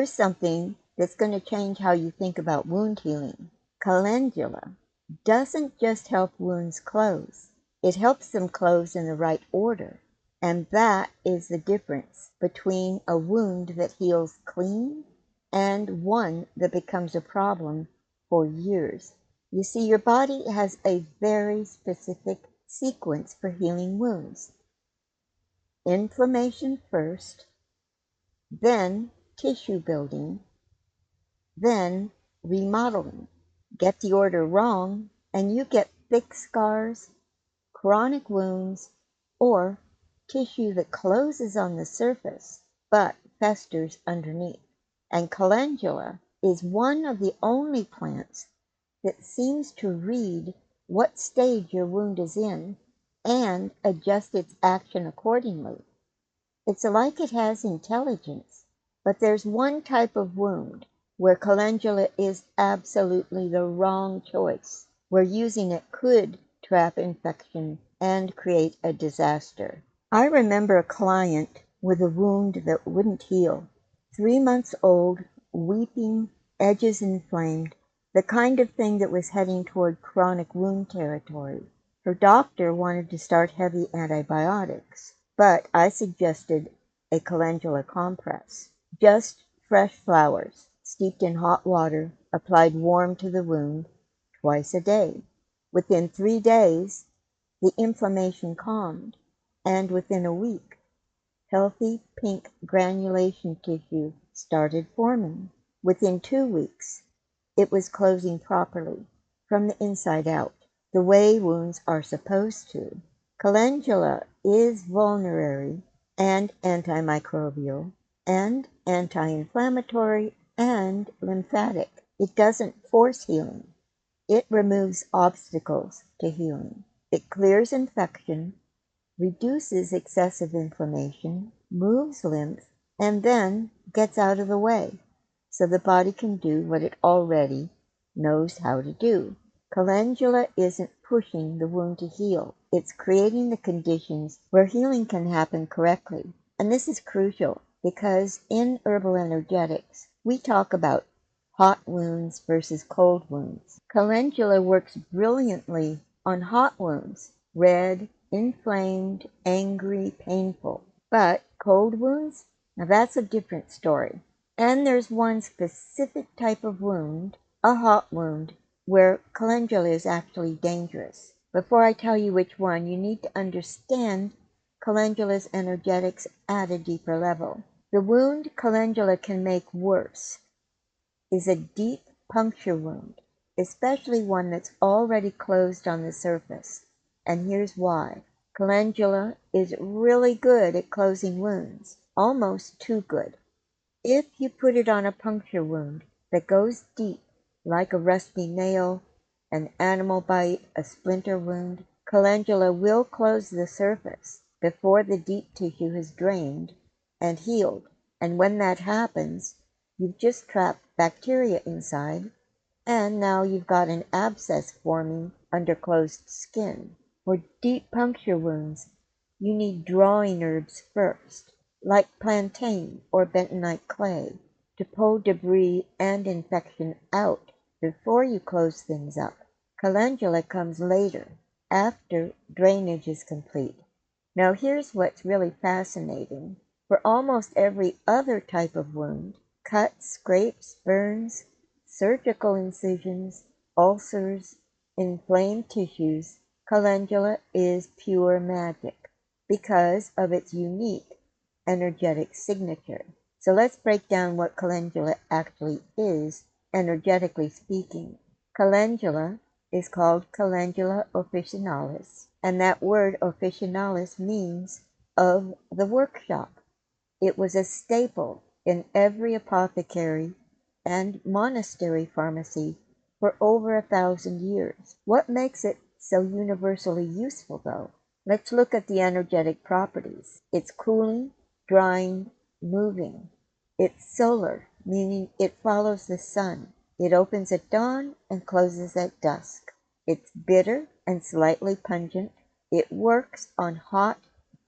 Here's something that's going to change how you think about wound healing. Calendula doesn't just help wounds close, it helps them close in the right order. And that is the difference between a wound that heals clean and one that becomes a problem for years. You see, your body has a very specific sequence for healing wounds. Inflammation first, then tissue building, then remodeling. Get the order wrong, and you get thick scars, chronic wounds, or tissue that closes on the surface but festers underneath. And calendula is one of the only plants that seems to read what stage your wound is in and adjust its action accordingly. It's like it has intelligence. But there's one type of wound where calendula is absolutely the wrong choice, where using it could trap infection and create a disaster. I remember a client with a wound that wouldn't heal, 3 months old, weeping, edges inflamed, the kind of thing that was heading toward chronic wound territory. Her doctor wanted to start heavy antibiotics, but I suggested a calendula compress. Just fresh flowers, steeped in hot water, applied warm to the wound, twice a day. Within 3 days, the inflammation calmed, and within a week, healthy pink granulation tissue started forming. Within 2 weeks, it was closing properly, from the inside out, the way wounds are supposed to. Calendula is vulnerary and antimicrobial and anti-inflammatory and lymphatic. It doesn't force healing. It removes obstacles to healing. It clears infection, reduces excessive inflammation, moves lymph, and then gets out of the way so the body can do what it already knows how to do. Calendula isn't pushing the wound to heal. It's creating the conditions where healing can happen correctly. And this is crucial because in herbal energetics, we talk about hot wounds versus cold wounds. Calendula works brilliantly on hot wounds, red, inflamed, angry, painful. But cold wounds? Now that's a different story. And there's one specific type of wound, a hot wound, where calendula is actually dangerous. Before I tell you which one, you need to understand calendula's energetics at a deeper level. The wound calendula can make worse is a deep puncture wound, especially one that's already closed on the surface. And here's why. Calendula is really good at closing wounds, almost too good. If you put it on a puncture wound that goes deep, like a rusty nail, an animal bite, a splinter wound, calendula will close the surface before the deep tissue has drained and healed. And when that happens, you've just trapped bacteria inside, and now you've got an abscess forming under closed skin. For deep puncture wounds, you need drawing herbs first, like plantain or bentonite clay, to pull debris and infection out before you close things up. Calendula comes later, after drainage is complete. Now here's what's really fascinating. For almost every other type of wound, cuts, scrapes, burns, surgical incisions, ulcers, inflamed tissues, calendula is pure magic because of its unique energetic signature. So let's break down what calendula actually is, energetically speaking. Calendula is called Calendula officinalis, and that word officinalis means of the workshop. It was a staple in every apothecary and monastery pharmacy for over 1,000 years. What makes it so universally useful, though? Let's look at the energetic properties. It's cooling, drying, moving. It's solar, meaning it follows the sun. It opens at dawn and closes at dusk. It's bitter and slightly pungent. It works on hot,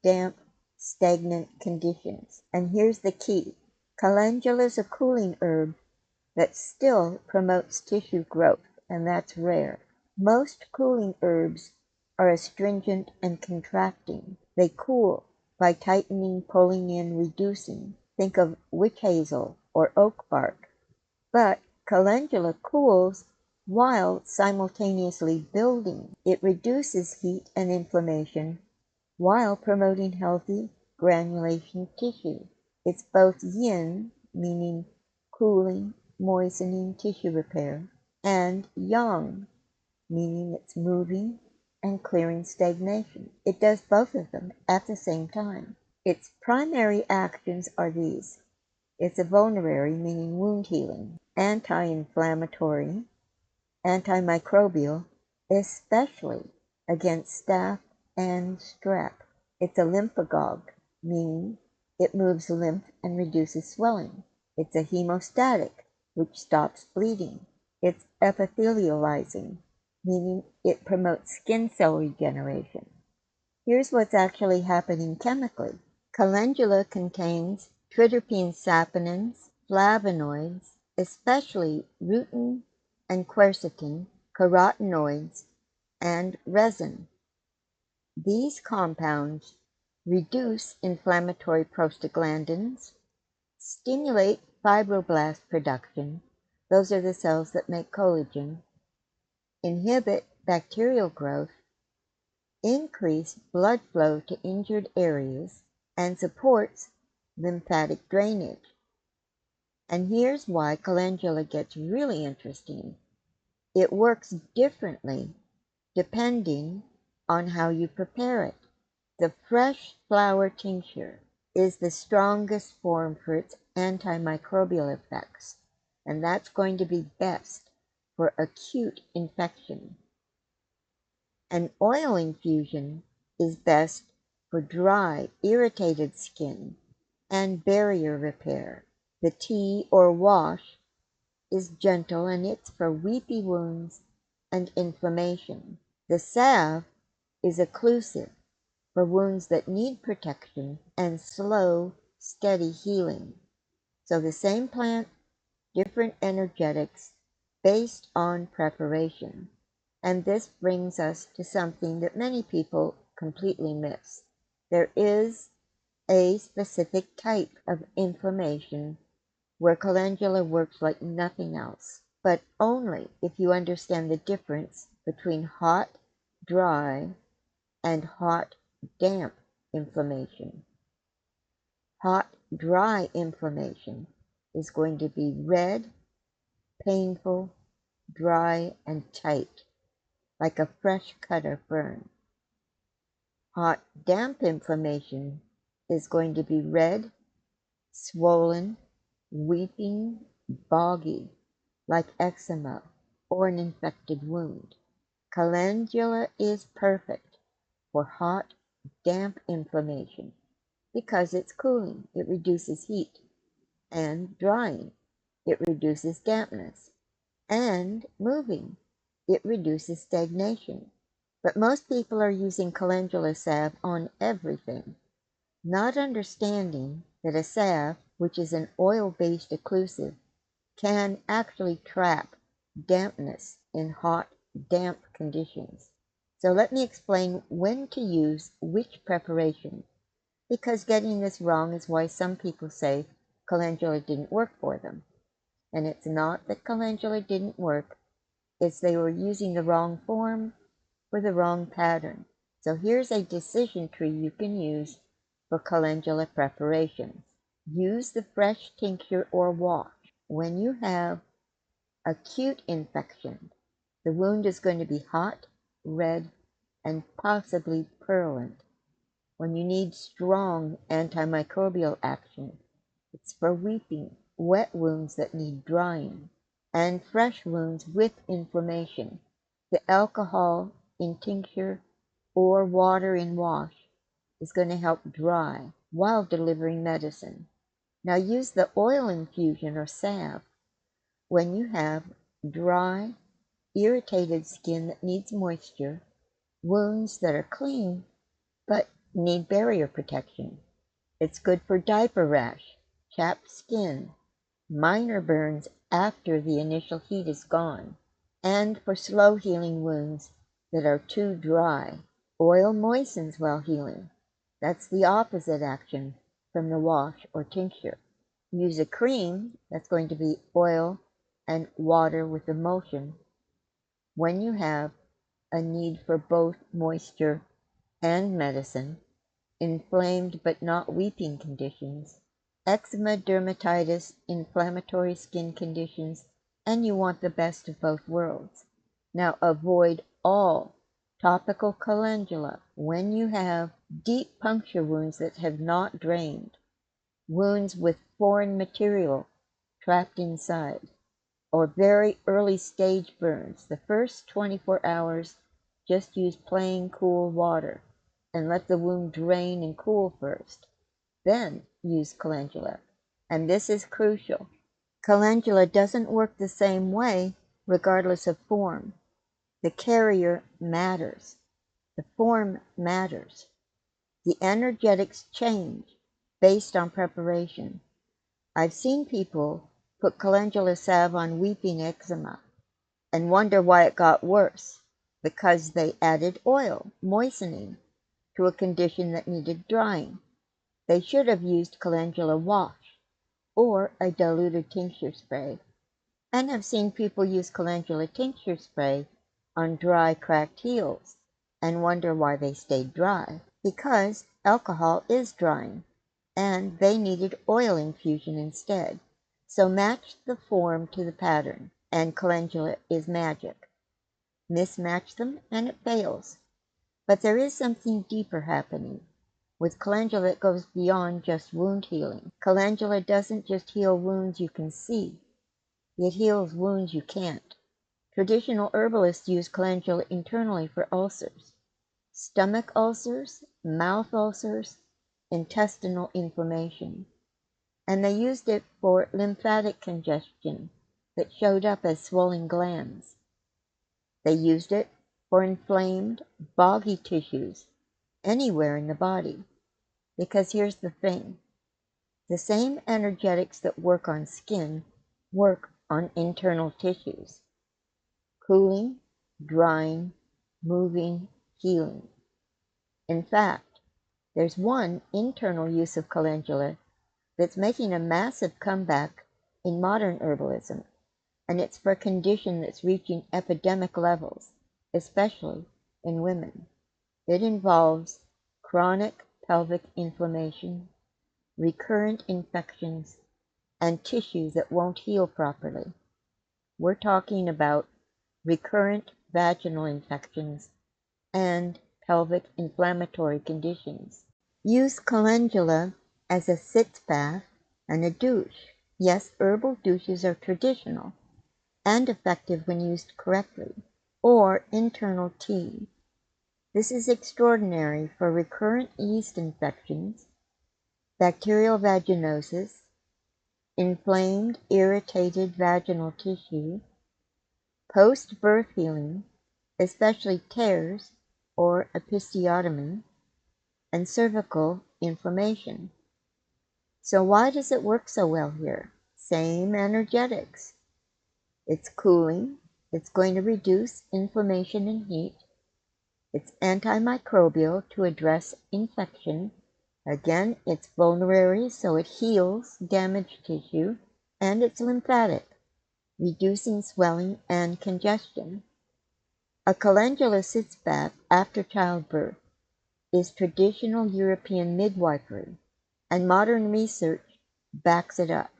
damp, stagnant conditions. And here's the key. Calendula is a cooling herb that still promotes tissue growth, and that's rare. Most cooling herbs are astringent and contracting. They cool by tightening, pulling in, reducing. Think of witch hazel or oak bark. But calendula cools while simultaneously building. It reduces heat and inflammation while promoting healthy granulation tissue. It's both yin, meaning cooling, moistening, tissue repair, and yang, meaning it's moving and clearing stagnation. It does both of them at the same time. Its primary actions are these. It's a vulnerary, meaning wound healing, anti-inflammatory, antimicrobial, especially against staph and strep. It's a lymphagogue, meaning it moves lymph and reduces swelling. It's a hemostatic, which stops bleeding. It's epithelializing, meaning it promotes skin cell regeneration. Here's what's actually happening chemically. Calendula contains triterpene saponins, flavonoids, especially rutin and quercetin, carotenoids, and resin. These compounds reduce inflammatory prostaglandins, stimulate fibroblast production, those are the cells that make collagen, inhibit bacterial growth, increase blood flow to injured areas, and supports lymphatic drainage. And here's why calendula gets really interesting. It works differently depending on how you prepare it. The fresh flower tincture is the strongest form for its antimicrobial effects, and that's going to be best for acute infection. An oil infusion is best for dry, irritated skin and barrier repair. The tea or wash is gentle and it's for weepy wounds and inflammation. The salve is occlusive for wounds that need protection and slow, steady healing. So the same plant, different energetics based on preparation. And this brings us to something that many people completely miss. There is a specific type of inflammation where calendula works like nothing else, but only if you understand the difference between hot, dry, and hot, damp inflammation. Hot, dry inflammation is going to be red, painful, dry, and tight, like a fresh cut or burn. Hot, damp inflammation is going to be red, swollen, weeping, boggy, like eczema or an infected wound. Calendula is perfect for hot, damp inflammation because it's cooling, it reduces heat, and drying, it reduces dampness, and moving, it reduces stagnation. But most people are using calendula salve on everything, not understanding that a salve, which is an oil-based occlusive, can actually trap dampness in hot, damp conditions. So let me explain when to use which preparation, because getting this wrong is why some people say calendula didn't work for them. And it's not that calendula didn't work, it's they were using the wrong form for the wrong pattern. So here's a decision tree you can use for calendula preparations. Use the fresh tincture or wash. When you have acute infection, the wound is going to be hot, red, and possibly purulent. When you need strong antimicrobial action, it's for weeping, wet wounds that need drying, and fresh wounds with inflammation. The alcohol in tincture or water in wash is going to help dry while delivering medicine. Now use the oil infusion or salve when you have dry, irritated skin that needs moisture, wounds that are clean but need barrier protection. It's good for diaper rash, chapped skin, minor burns after the initial heat is gone, and for slow healing wounds that are too dry. Oil moistens while healing. That's the opposite action from the wash or tincture. Use a cream that's going to be oil and water with emulsion when you have a need for both moisture and medicine, inflamed but not weeping conditions, eczema, dermatitis, inflammatory skin conditions, and you want the best of both worlds. Now avoid all topical calendula when you have deep puncture wounds that have not drained, wounds with foreign material trapped inside, or very early stage burns. The first 24 hours, just use plain cool water and let the wound drain and cool first. Then use calendula. And this is crucial. Calendula doesn't work the same way regardless of form. The carrier matters. The form matters. The energetics change based on preparation. I've seen people put calendula salve on weeping eczema and wonder why it got worse, because they added oil, moistening, to a condition that needed drying. They should have used calendula wash or a diluted tincture spray, and I've seen people use calendula tincture spray on dry, cracked heels and wonder why they stayed dry, because alcohol is drying, and they needed oil infusion instead. So match the form to the pattern, and calendula is magic. Mismatch them and it fails. But there is something deeper happening. With calendula, it goes beyond just wound healing. Calendula doesn't just heal wounds you can see. It heals wounds you can't. Traditional herbalists use calendula internally for ulcers, stomach ulcers, mouth ulcers, intestinal inflammation. And they used it for lymphatic congestion that showed up as swollen glands. They used it for inflamed, boggy tissues anywhere in the body. Because here's the thing. The same energetics that work on skin work on internal tissues. Cooling, drying, moving, healing. In fact, there's one internal use of calendula that's making a massive comeback in modern herbalism, and it's for a condition that's reaching epidemic levels, especially in women. It involves chronic pelvic inflammation, recurrent infections, and tissue that won't heal properly. We're talking about recurrent vaginal infections and pelvic inflammatory conditions. Use calendula as a sitz bath and a douche. Yes, herbal douches are traditional and effective when used correctly. Or internal tea. This is extraordinary for recurrent yeast infections, bacterial vaginosis, inflamed, irritated vaginal tissue, post-birth healing, especially tears or episiotomy, and cervical inflammation. So why does it work so well here? Same energetics. It's cooling. It's going to reduce inflammation and heat. It's antimicrobial to address infection. Again, it's vulnerary, so it heals damaged tissue. And it's lymphatic, reducing swelling and congestion. A calendula sitz bath after childbirth is traditional European midwifery, and modern research backs it up.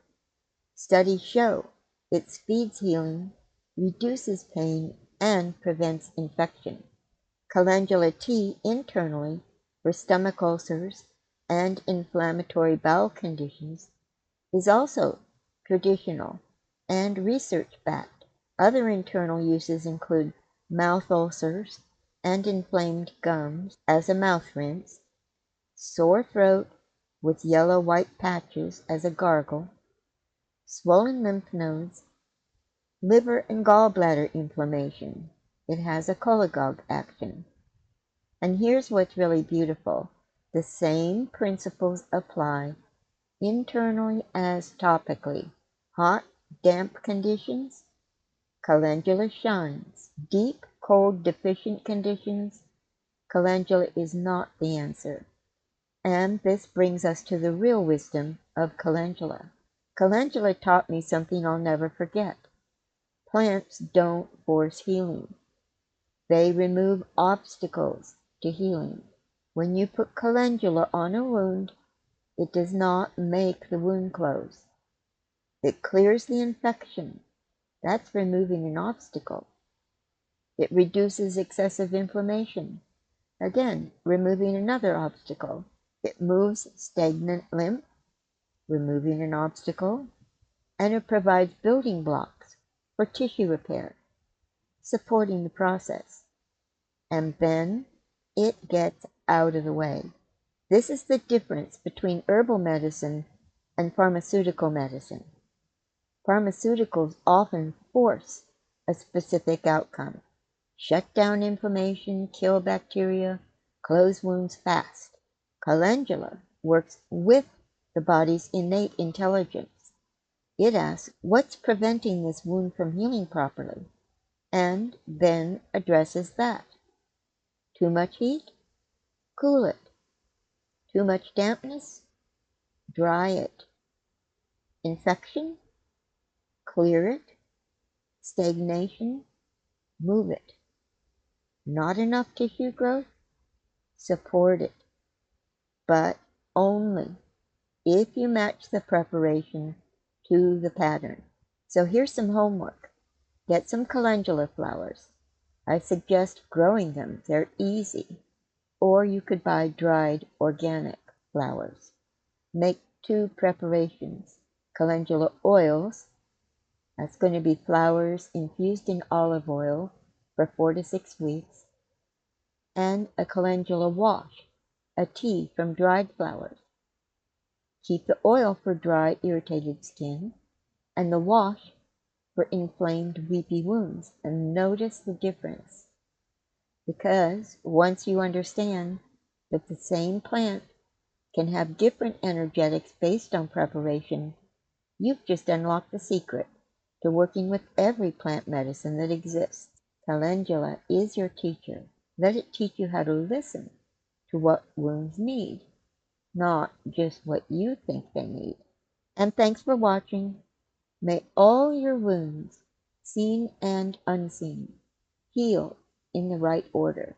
Studies show it speeds healing, reduces pain, and prevents infection. Calendula tea internally for stomach ulcers and inflammatory bowel conditions is also traditional and research-backed. Other internal uses include mouth ulcers and inflamed gums as a mouth rinse, sore throat with yellow-white patches as a gargle, swollen lymph nodes, liver and gallbladder inflammation. It has a cholagogue action. And here's what's really beautiful. The same principles apply internally as topically. Hot, damp conditions, calendula shines. Deep, cold, deficient conditions, calendula is not the answer. And this brings us to the real wisdom of calendula. Calendula taught me something I'll never forget. Plants don't force healing. They remove obstacles to healing. When you put calendula on a wound, it does not make the wound close. It clears the infection. That's removing an obstacle. It reduces excessive inflammation. Again, removing another obstacle. It moves stagnant lymph, removing an obstacle, and it provides building blocks for tissue repair, supporting the process. And then it gets out of the way. This is the difference between herbal medicine and pharmaceutical medicine. Pharmaceuticals often force a specific outcome. Shut down inflammation, kill bacteria, close wounds fast. Calendula works with the body's innate intelligence. It asks, what's preventing this wound from healing properly? And then addresses that. Too much heat? Cool it. Too much dampness? Dry it. Infection? Clear it. Stagnation? Move it. Not enough tissue growth? Support it. But only if you match the preparation to the pattern. So here's some homework. Get some calendula flowers. I suggest growing them. They're easy. Or you could buy dried organic flowers. Make 2 preparations. Calendula oils, that's going to be flowers infused in olive oil for 4 to 6 weeks, and a calendula wash, a tea from dried flowers. Keep the oil for dry, irritated skin, and the wash for inflamed, weepy wounds, and notice the difference. Because once you understand that the same plant can have different energetics based on preparation, you've just unlocked the secret to working with every plant medicine that exists. Calendula is your teacher. Let it teach you how to listen to what wounds need, not just what you think they need. And thanks for watching. May all your wounds, seen and unseen, heal in the right order.